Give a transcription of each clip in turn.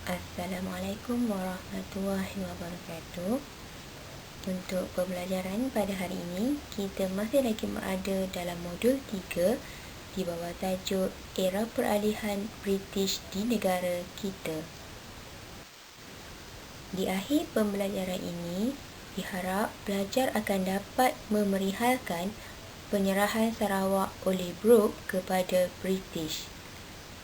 Assalamualaikum warahmatullahi wabarakatuh. Untuk pembelajaran pada hari ini, kita masih lagi berada dalam modul 3 di bawah tajuk Era Peralihan British di negara kita. Di akhir pembelajaran ini, diharap pelajar akan dapat memerihalkan penyerahan Sarawak oleh Brooke kepada British.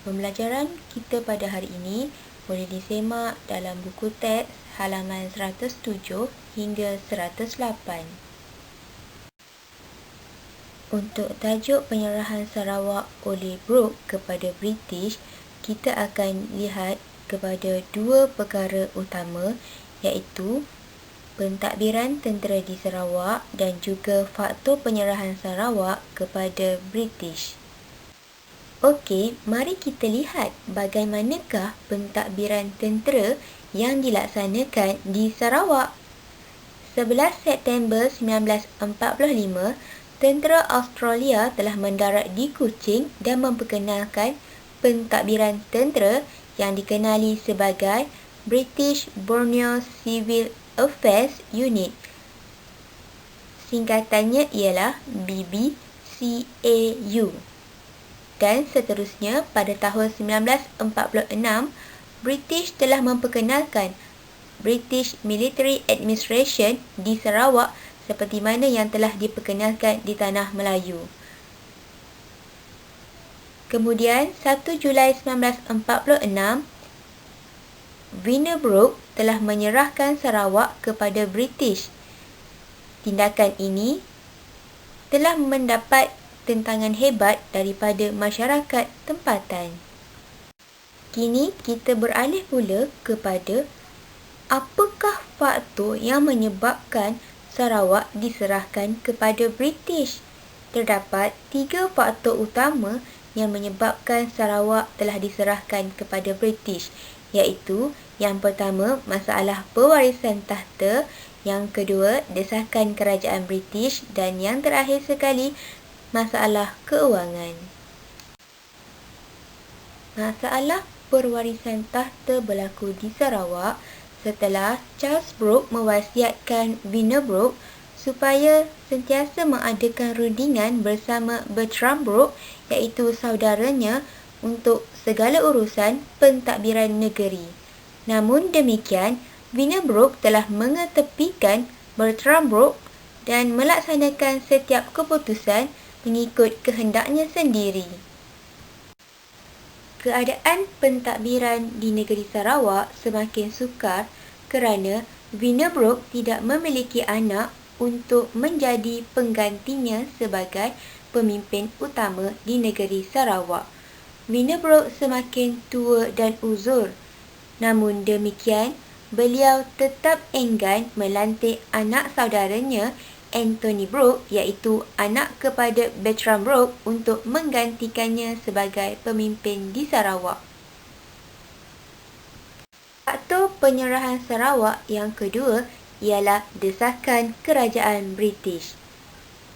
Pembelajaran kita pada hari ini boleh disemak dalam buku teks halaman 107 hingga 108. Untuk tajuk penyerahan Sarawak oleh Brooke kepada British, kita akan lihat kepada dua perkara utama, iaitu pentadbiran tentera di Sarawak dan juga faktor penyerahan Sarawak kepada British. Okey, mari kita lihat bagaimanakah pentadbiran tentera yang dilaksanakan di Sarawak. 11 September 1945, tentera Australia telah mendarat di Kuching dan memperkenalkan pentadbiran tentera yang dikenali sebagai British Borneo Civil Affairs Unit. Singkatannya ialah BBCAU. Dan seterusnya, pada tahun 1946, British telah memperkenalkan British Military Administration di Sarawak seperti mana yang telah diperkenalkan di Tanah Melayu. Kemudian, 1 Julai 1946, Wynne Brooke telah menyerahkan Sarawak kepada British. Tindakan ini telah mendapat tentangan hebat daripada masyarakat tempatan. Kini kita beralih pula kepada apakah faktor yang menyebabkan Sarawak diserahkan kepada British. Terdapat 3 faktor utama yang menyebabkan Sarawak telah diserahkan kepada British, iaitu yang pertama, masalah pewarisan takhta, yang kedua, desakan kerajaan British, dan yang terakhir sekali, masalah keuangan. Masalah perwarisan takhta berlaku di Sarawak setelah Charles Brooke mewasiatkan Wynne Brooke supaya sentiasa mengadakan rundingan bersama Bertram Brooke, iaitu saudaranya, untuk segala urusan pentadbiran negeri. Namun demikian, Wynne Brooke telah mengetepikan Bertram Brooke dan melaksanakan setiap keputusan mengikut kehendaknya sendiri. Keadaan pentadbiran di negeri Sarawak semakin sukar kerana Wynne Brooke tidak memiliki anak untuk menjadi penggantinya sebagai pemimpin utama di negeri Sarawak. Wynne Brooke semakin tua dan uzur. Namun demikian, beliau tetap enggan melantik anak saudaranya Anthony Brooke, iaitu anak kepada Bertram Brooke, untuk menggantikannya sebagai pemimpin di Sarawak. Faktor penyerahan Sarawak yang kedua ialah desakan kerajaan British.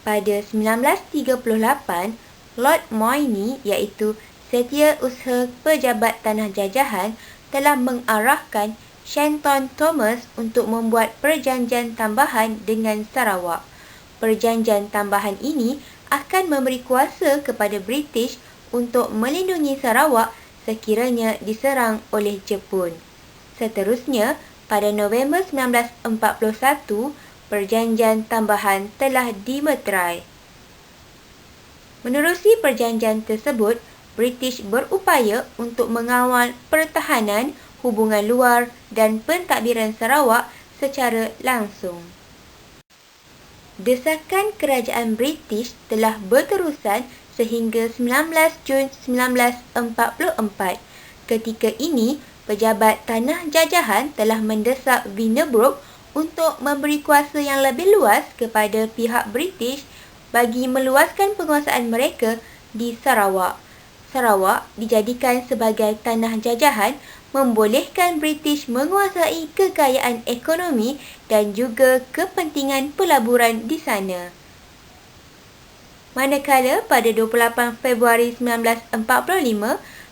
Pada 1938, Lord Moyni, iaitu Setiausaha Pejabat Tanah Jajahan, telah mengarahkan Shenton Thomas untuk membuat perjanjian tambahan dengan Sarawak. Perjanjian tambahan ini akan memberi kuasa kepada British untuk melindungi Sarawak sekiranya diserang oleh Jepun. Seterusnya, pada November 1941, perjanjian tambahan telah dimeterai. Menerusi perjanjian tersebut, British berupaya untuk mengawal pertahanan, hubungan luar dan pentadbiran Sarawak secara langsung. Desakan kerajaan British telah berterusan sehingga 19 Jun 1944. Ketika ini, pejabat tanah jajahan telah mendesak Wynne Brooke untuk memberi kuasa yang lebih luas kepada pihak British bagi meluaskan penguasaan mereka di Sarawak. Sarawak dijadikan sebagai tanah jajahan, membolehkan British menguasai kekayaan ekonomi dan juga kepentingan pelaburan di sana. Manakala pada 28 Februari 1945,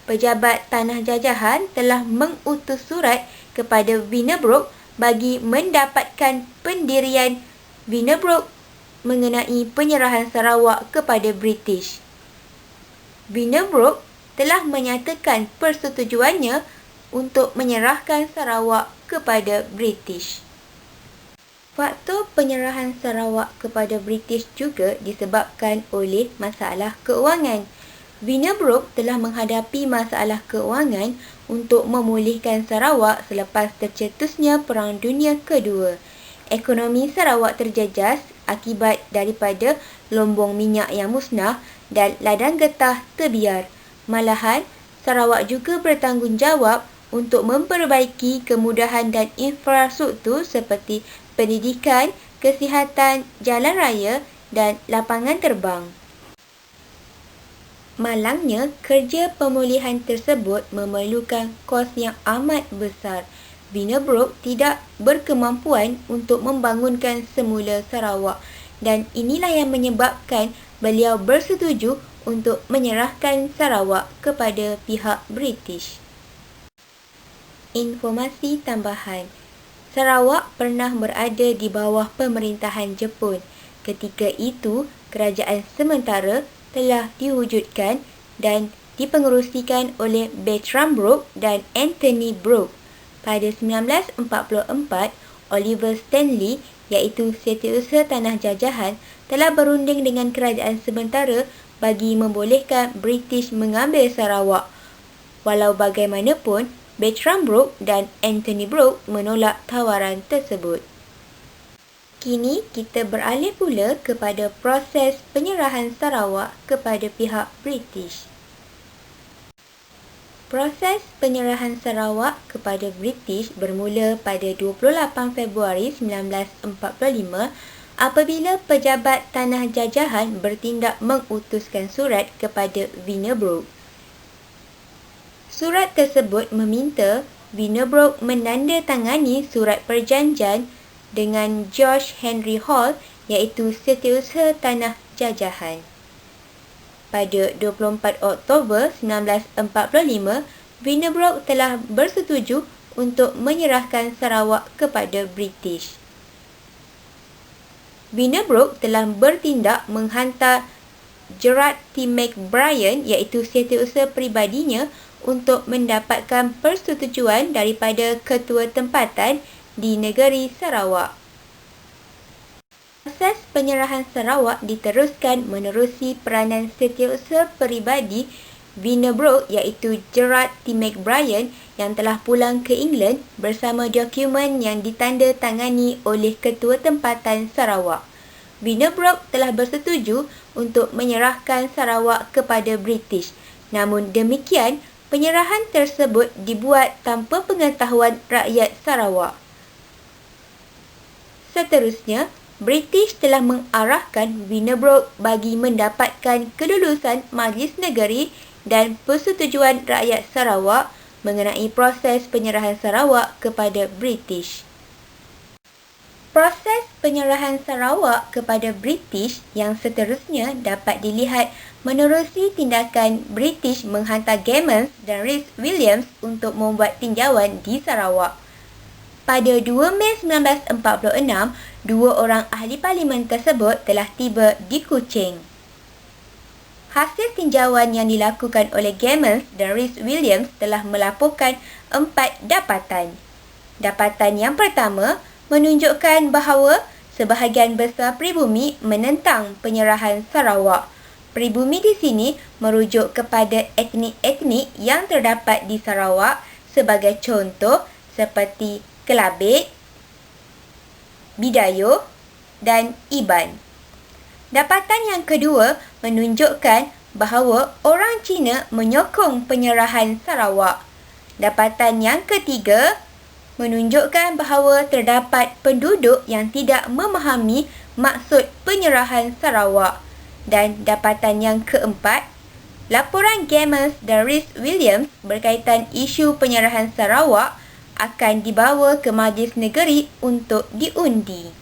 pejabat tanah jajahan telah mengutus surat kepada Vinebrook bagi mendapatkan pendirian Vinebrook mengenai penyerahan Sarawak kepada British. Vinebrook telah menyatakan persetujuannya untuk menyerahkan Sarawak kepada British. Faktor penyerahan Sarawak kepada British juga disebabkan oleh masalah keuangan. Vinebrook telah menghadapi masalah keuangan untuk memulihkan Sarawak selepas tercetusnya Perang Dunia Kedua. Ekonomi Sarawak terjejas akibat daripada lombong minyak yang musnah dan ladang getah terbiar. Malahan, Sarawak juga bertanggungjawab untuk memperbaiki kemudahan dan infrastruktur seperti pendidikan, kesihatan, jalan raya dan lapangan terbang. Malangnya, kerja pemulihan tersebut memerlukan kos yang amat besar. Vinebrook tidak berkemampuan untuk membangunkan semula Sarawak dan inilah yang menyebabkan beliau bersetuju untuk menyerahkan Sarawak kepada pihak British. Informasi tambahan. Sarawak pernah berada di bawah pemerintahan Jepun. Ketika itu, kerajaan sementara telah diwujudkan dan dipengerusikan oleh Bertram Brooke dan Anthony Brooke. Pada 1944, Oliver Stanley, iaitu Setiausaha Tanah Jajahan, telah berunding dengan kerajaan sementara bagi membolehkan British mengambil Sarawak. Walau bagaimanapun, Bertram Brooke dan Anthony Brooke menolak tawaran tersebut. Kini kita beralih pula kepada proses penyerahan Sarawak kepada pihak British. Proses penyerahan Sarawak kepada British bermula pada 28 Februari 1945 apabila pejabat tanah jajahan bertindak mengutuskan surat kepada Vinebrook. Surat tersebut meminta Vinebrook menandatangani surat perjanjian dengan George Henry Hall, iaitu Setiausaha Tanah Jajahan. Pada 24 Oktober 1945, Vinebrook telah bersetuju untuk menyerahkan Sarawak kepada British. Vinebrook telah bertindak menghantar Gerard T. McBrien, iaitu setiausaha peribadinya, untuk mendapatkan persetujuan daripada ketua tempatan di negeri Sarawak. Proses penyerahan Sarawak diteruskan menerusi peranan setiausaha peribadi Vinebrook, iaitu Gerard T. McBrien, yang telah pulang ke England bersama dokumen yang ditandatangani oleh ketua tempatan Sarawak. Vinebrook telah bersetuju untuk menyerahkan Sarawak kepada British. Namun demikian, penyerahan tersebut dibuat tanpa pengetahuan rakyat Sarawak. Seterusnya, British telah mengarahkan Vinebrook bagi mendapatkan kelulusan Majlis Negeri dan persetujuan rakyat Sarawak mengenai proses penyerahan Sarawak kepada British. Proses penyerahan Sarawak kepada British yang seterusnya dapat dilihat menerusi tindakan British menghantar Gammons dan Rhys Williams untuk membuat tinjauan di Sarawak. Pada 2 Mei 1946, dua orang ahli parlimen tersebut telah tiba di Kuching. Hasil tinjauan yang dilakukan oleh Gammons dan Rhys Williams telah melaporkan 4 dapatan. Dapatan yang pertama menunjukkan bahawa sebahagian besar pribumi menentang penyerahan Sarawak. Pribumi di sini merujuk kepada etnik-etnik yang terdapat di Sarawak sebagai contoh seperti Kelabit, Bidayuh dan Iban. Dapatan yang kedua menunjukkan bahawa orang Cina menyokong penyerahan Sarawak. Dapatan yang ketiga menunjukkan bahawa terdapat penduduk yang tidak memahami maksud penyerahan Sarawak. Dan dapatan yang keempat, laporan Gammons dan Rhys Williams berkaitan isu penyerahan Sarawak akan dibawa ke Majlis Negeri untuk diundi.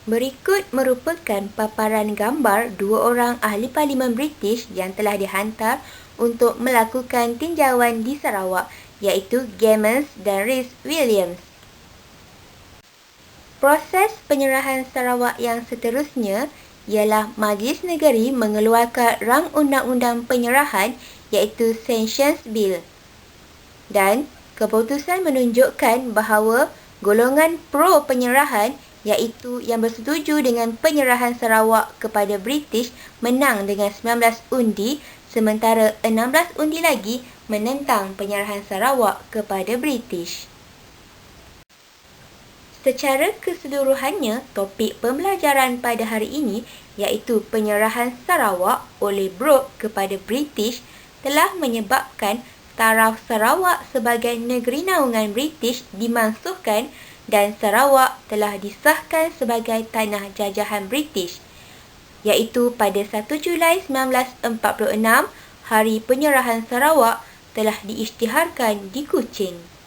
Berikut merupakan paparan gambar dua orang ahli parlimen British yang telah dihantar untuk melakukan tinjauan di Sarawak, iaitu Gammons dan Rhys Williams. Proses penyerahan Sarawak yang seterusnya ialah Majlis Negeri mengeluarkan rang undang-undang penyerahan, iaitu Sanctions Bill. Dan keputusan menunjukkan bahawa golongan pro penyerahan, iaitu yang bersetuju dengan penyerahan Sarawak kepada British, menang dengan 19 undi, sementara 16 undi lagi menentang penyerahan Sarawak kepada British. Secara keseluruhannya, topik pembelajaran pada hari ini, iaitu penyerahan Sarawak oleh Brooke kepada British, telah menyebabkan taraf Sarawak sebagai negeri naungan British dimansuhkan dan Sarawak telah disahkan sebagai tanah jajahan British, iaitu pada 1 Julai 1946, hari penyerahan Sarawak telah diisytiharkan di Kuching.